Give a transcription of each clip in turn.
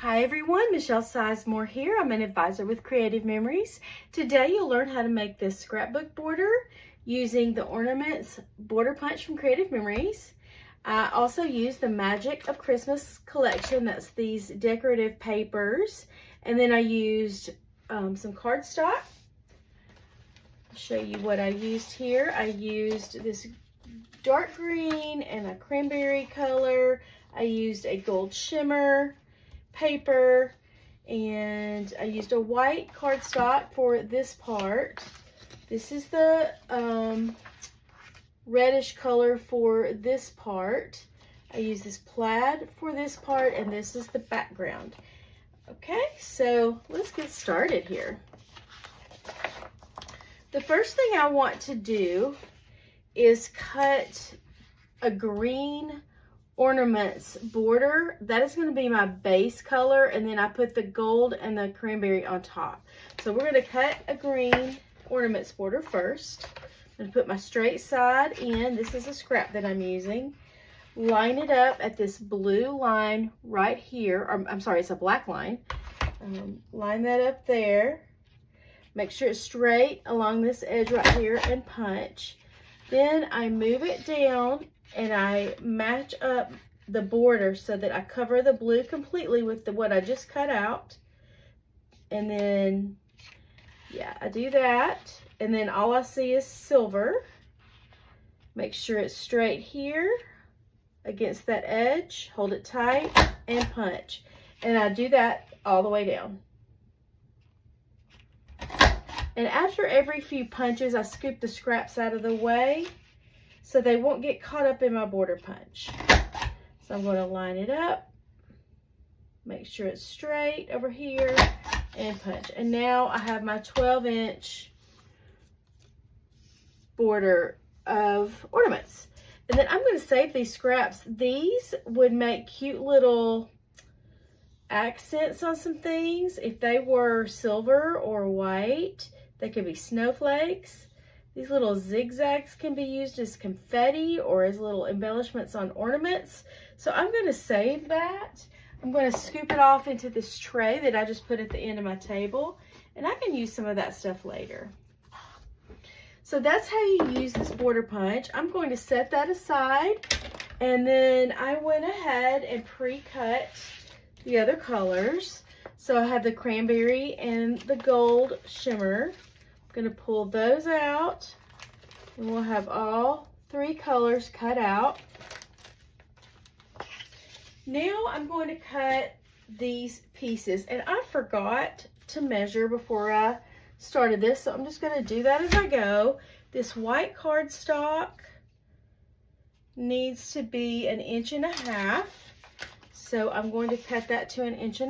Hi everyone, Michelle Sizemore here. I'm an advisor with Creative Memories. Today you'll learn how to make this scrapbook border using the Ornaments border punch from Creative Memories. I also used the Magic of Christmas collection. That's these decorative papers. And then I used some cardstock. I'll show you what I used here. I used this dark green and a cranberry color. I used a gold shimmer paper, and I used a white cardstock for this part. This is the reddish color for this part. I use this plaid for this part, and this is the background. Okay, so let's get started here. The first thing I want to do is cut a green ornaments border. That is going to be my base color, and then I put the gold and the cranberry on top. So we're going to cut a green ornaments border first. I'm going to put my straight side in. This is a scrap that I'm using. Line it up at this blue line right here, or I'm sorry, it's a black line. Line that up there. Make sure it's straight along this edge right here and punch. Then I move it down and I match up the border so that I cover the blue completely with what I just cut out. And then, yeah, I do that. And then all I see is silver. Make sure it's straight here against that edge. Hold it tight and punch. And I do that all the way down. And after every few punches, I scoop the scraps out of the way so they won't get caught up in my border punch. So I'm going to line it up, make sure it's straight over here, and punch. And now I have my 12-inch border of ornaments. And then I'm going to save these scraps. These would make cute little accents on some things. If they were silver or white, they could be snowflakes. These little zigzags can be used as confetti or as little embellishments on ornaments. So I'm going to save that. I'm going to scoop it off into this tray that I just put at the end of my table, and I can use some of that stuff later. So that's how you use this border punch. I'm going to set that aside, and then I went ahead and pre-cut the other colors. So I have the cranberry and the gold shimmer. I'm going to pull those out, and we'll have all three colors cut out. Now I'm going to cut these pieces, and I forgot to measure before I started this, so I'm just going to do that as I go. This white cardstock needs to be 1.5 inches. So I'm going to cut that to 1.5 inches.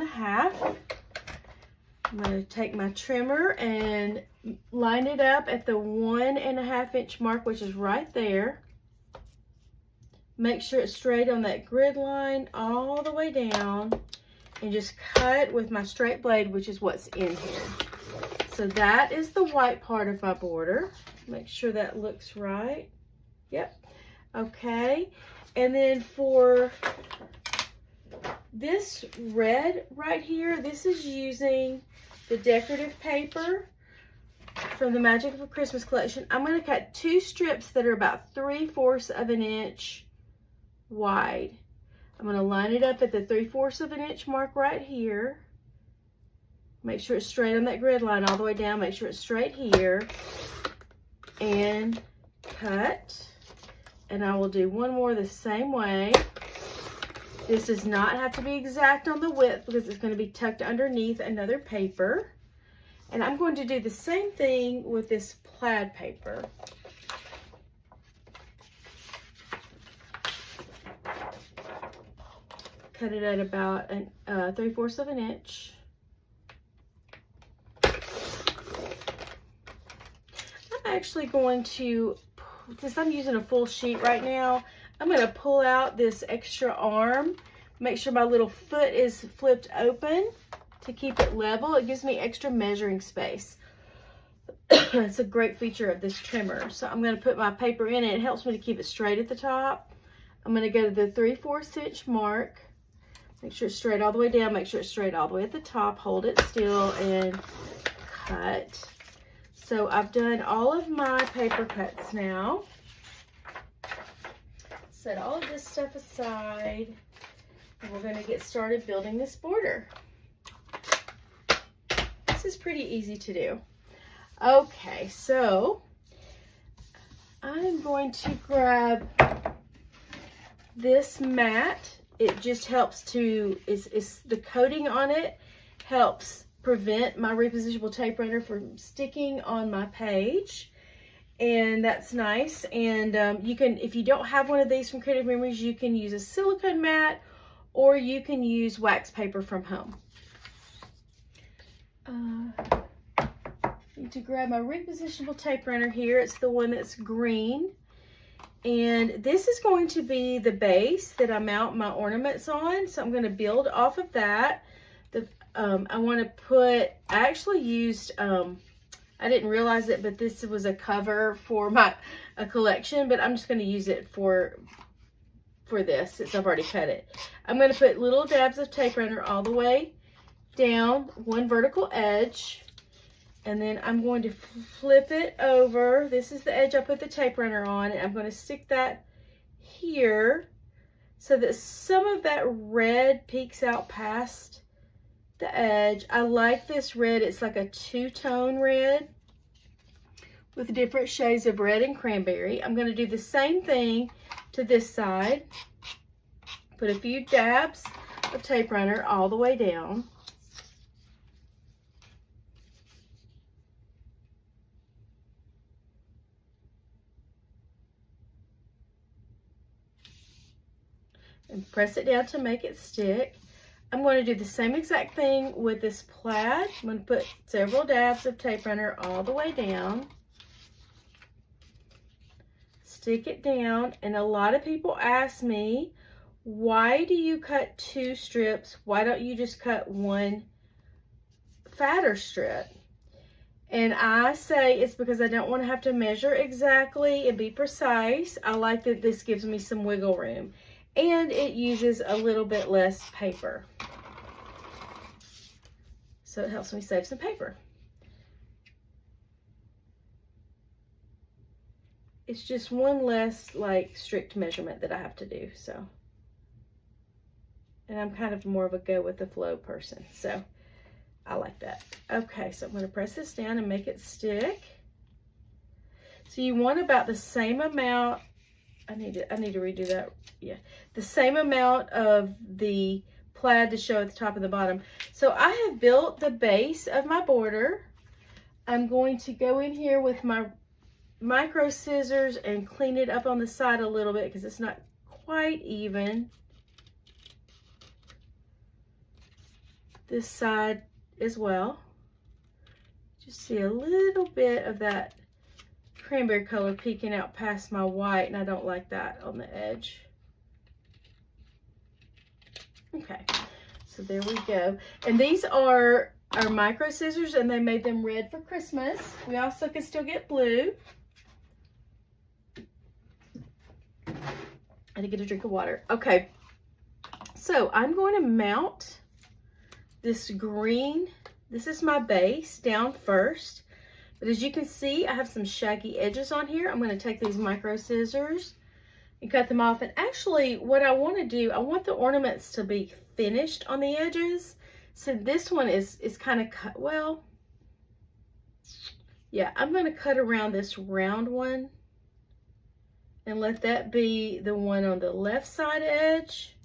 I'm going to take my trimmer and line it up at the 1.5 inch mark, which is right there. Make sure it's straight on that grid line all the way down, and just cut with my straight blade, which is what's in here. So that is the white part of my border. Make sure that looks right. Yep. Okay. And then for this red right here, this is using the decorative paper from the Magic of a Christmas collection. I'm going to cut 2 strips that are about 3/4 of an inch wide. I'm going to line it up at the 3/4 of an inch mark right here. Make sure it's straight on that grid line all the way down. Make sure it's straight here. And cut. And I will do one more the same way. This does not have to be exact on the width because it's going to be tucked underneath another paper. And I'm going to do the same thing with this plaid paper. Cut it at about 3/4 of an inch. I'm actually going to, since I'm using a full sheet right now, I'm going to pull out this extra arm. Make sure my little foot is flipped open to keep it level. It gives me extra measuring space. It's a great feature of this trimmer. So I'm going to put my paper in it. It helps me to keep it straight at the top. I'm going to go to the 3/4 inch mark. Make sure it's straight all the way down. Make sure it's straight all the way at the top. Hold it still and cut. So I've done all of my paper cuts now. Set all of this stuff aside. And we're going to get started building this border. This is pretty easy to do. Okay, so I'm going to grab this mat. It just helps to, it's the coating on it helps prevent my repositionable tape runner from sticking on my page. And that's nice. And you can, if you don't have one of these from Creative Memories, you can use a silicone mat or you can use wax paper from home. I need to grab my repositionable tape runner here. It's the one that's green. And this is going to be the base that I mount my ornaments on. So I'm going to build off of that. I want to put, I actually used, I didn't realize it, but this was a cover for a collection, but I'm just going to use it for this since I've already cut it. I'm going to put little dabs of tape runner all the way down one vertical edge, and then I'm going to flip it over. This is the edge I put the tape runner on, and I'm going to stick that here so that some of that red peeks out past the edge. I like this red. It's like a two-tone red with different shades of red and cranberry. I'm going to do the same thing to this side. Put a few dabs of tape runner all the way down. And press it down to make it stick. I'm going to do the same exact thing with this plaid. I'm going to put several dabs of tape runner all the way down. Stick it down. And a lot of people ask me, why do you cut two strips? Why don't you just cut one fatter strip? And I say it's because I don't want to have to measure exactly and be precise. I like that this gives me some wiggle room. And it uses a little bit less paper. So it helps me save some paper. It's just one less like strict measurement that I have to do. So, and I'm kind of more of a go with the flow person. So I like that. Okay, so I'm going to press this down and make it stick. So you want about the same amount. I need to redo that. Yeah, the same amount of the plaid to show at the top and the bottom. So I have built the base of my border. I'm going to go in here with my micro scissors and clean it up on the side a little bit because it's not quite even. This side as well. Just see a little bit of that cranberry color peeking out past my white, and I don't like that on the edge. Okay, so there we go. And these are our micro scissors, and they made them red for Christmas. We also can still get blue. I had to get a drink of water. Okay, so I'm going to mount this green. This is my base down first. But as you can see, I have some shaggy edges on here. I'm going to take these micro scissors and cut them off. And actually, what I want to do, I want the ornaments to be finished on the edges. So this one is kind of cut, well, yeah, I'm going to cut around this round one and let that be the one on the left side edge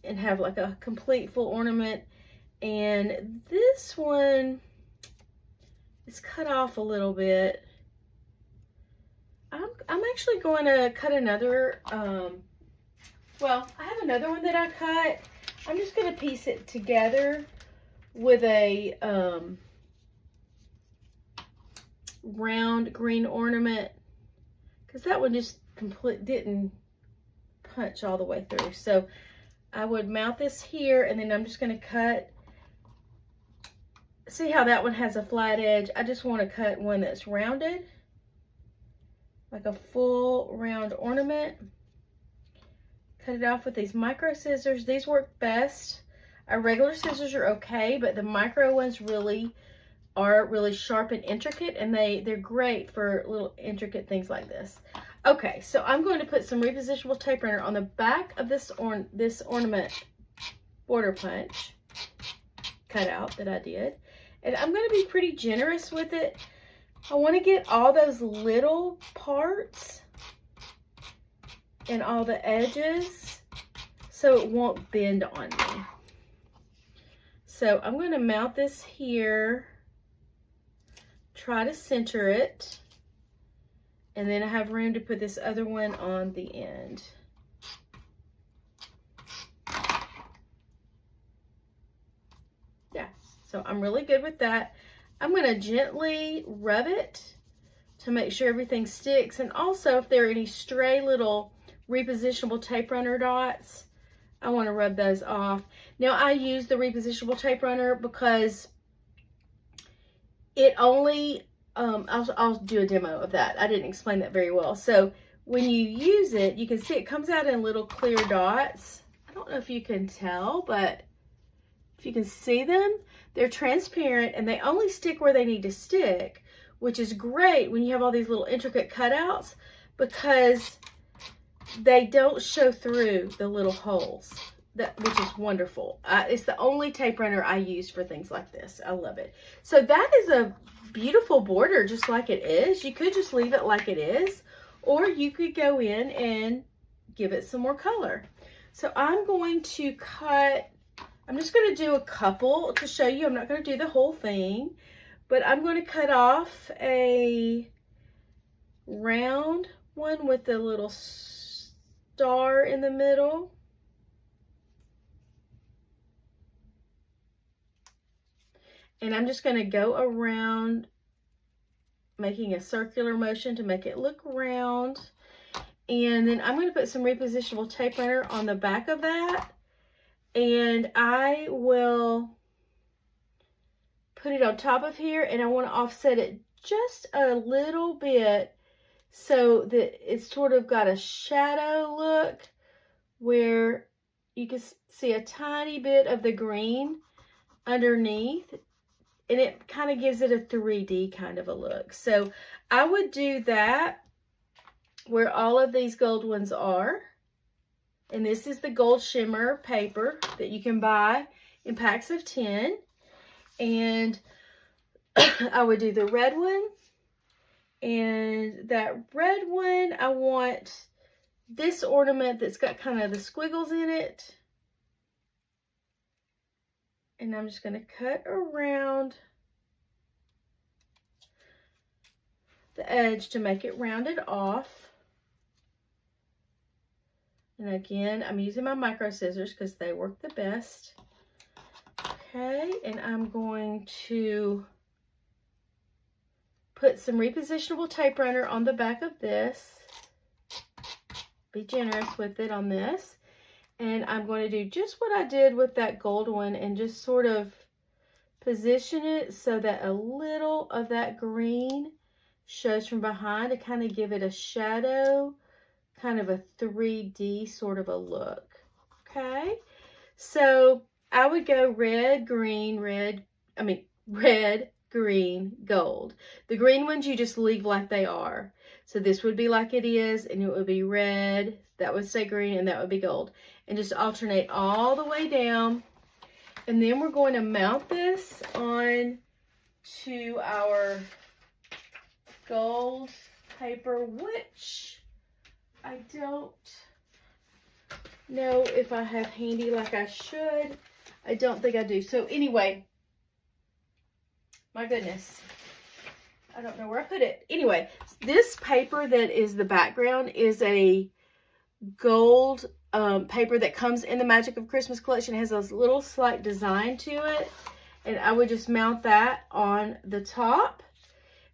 and have like a complete full ornament. And this one is cut off a little bit. I'm actually going to cut another, well, I have another one that I cut. I'm just going to piece it together with a round green ornament because that one just didn't punch all the way through. So I would mount this here, and then I'm just going to cut. See how that one has a flat edge? I just want to cut one that's rounded, like a full round ornament. cut it off with these micro scissors. These work best. Our regular scissors are okay, but the micro ones are really sharp and intricate, and they're great for little intricate things like this. Okay, so I'm going to put some repositionable tape runner on the back of this ornament border punch cutout that I did, and I'm going to be pretty generous with it. I want to get all those little parts and all the edges so it won't bend on me. So I'm going to mount this here, try to center it, and then I have room to put this other one on the end. Yeah, so I'm really good with that. I'm going to gently rub it to make sure everything sticks, and also if there are any stray little repositionable tape runner dots, I want to rub those off. Now I use the repositionable tape runner because it only, I'll do a demo of that. I didn't explain that very well. So when you use it, you can see it comes out in little clear dots. I don't know if you can tell, but if you can see them, they're transparent and they only stick where they need to stick, which is great when you have all these little intricate cutouts because they don't show through the little holes, which is wonderful. It's the only tape runner I use for things like this. I love it. So that is a beautiful border just like it is. You could just leave it like it is, or you could go in and give it some more color. So I'm going to cut, I'm just going to do a couple to show you. I'm not going to do the whole thing, but I'm going to cut off a round one with a little star in the middle. And I'm just going to go around making a circular motion to make it look round. And then I'm going to put some repositionable tape runner on the back of that. And I will put it on top of here, and I want to offset it just a little bit so that it's sort of got a shadow look where you can see a tiny bit of the green underneath, and it kind of gives it a 3D kind of a look. So I would do that where all of these gold ones are. And this is the gold shimmer paper that you can buy in packs of 10. And I would do the red one. And that red one, I want this ornament that's got kind of the squiggles in it. And I'm just going to cut around the edge to make it rounded off. And again, I'm using my micro scissors because they work the best. Okay, and I'm going to put some repositionable tape runner on the back of this. Be generous with it on this. And I'm going to do just what I did with that gold one and just sort of position it so that a little of that green shows from behind to kind of give it a shadow, kind of a 3D sort of a look. Okay, so I would go red, green, red, green, gold. The green ones you just leave like they are. So this would be like it is, and it would be red, that would say green, and that would be gold. And just alternate all the way down. And then we're going to mount this on to our gold paper, which I don't know if I have handy like I should. I don't think I do. So anyway, my goodness, I don't know where I put it. Anyway, this paper that is the background is a gold paper that comes in the Magic of Christmas collection. It has a little slight design to it. And I would just mount that on the top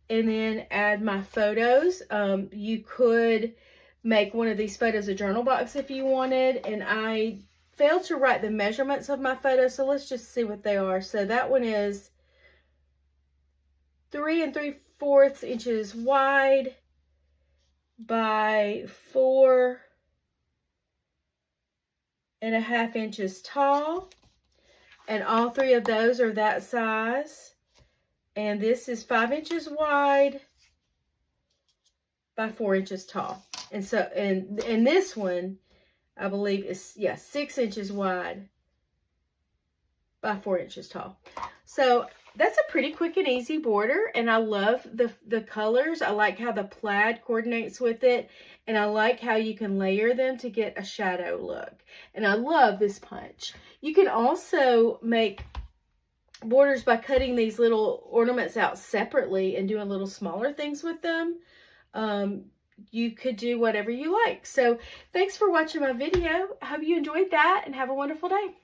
and then add my photos. You could make one of these photos a journal box if you wanted. And I failed to write the measurements of my photos, so let's just see what they are. So that one is 3 3/4 inches wide by 4 1.5 inches tall. And all 3 of those are that size. And this is 5 inches wide by 4 inches tall. And so, and this one, I believe is, 6 inches wide by 4 inches tall. So that's a pretty quick and easy border, and I love the colors. I like how the plaid coordinates with it, and I like how you can layer them to get a shadow look. And I love this punch. You can also make borders by cutting these little ornaments out separately and doing little smaller things with them. You could do whatever you like. So thanks for watching my video. I hope you enjoyed that, and have a wonderful day.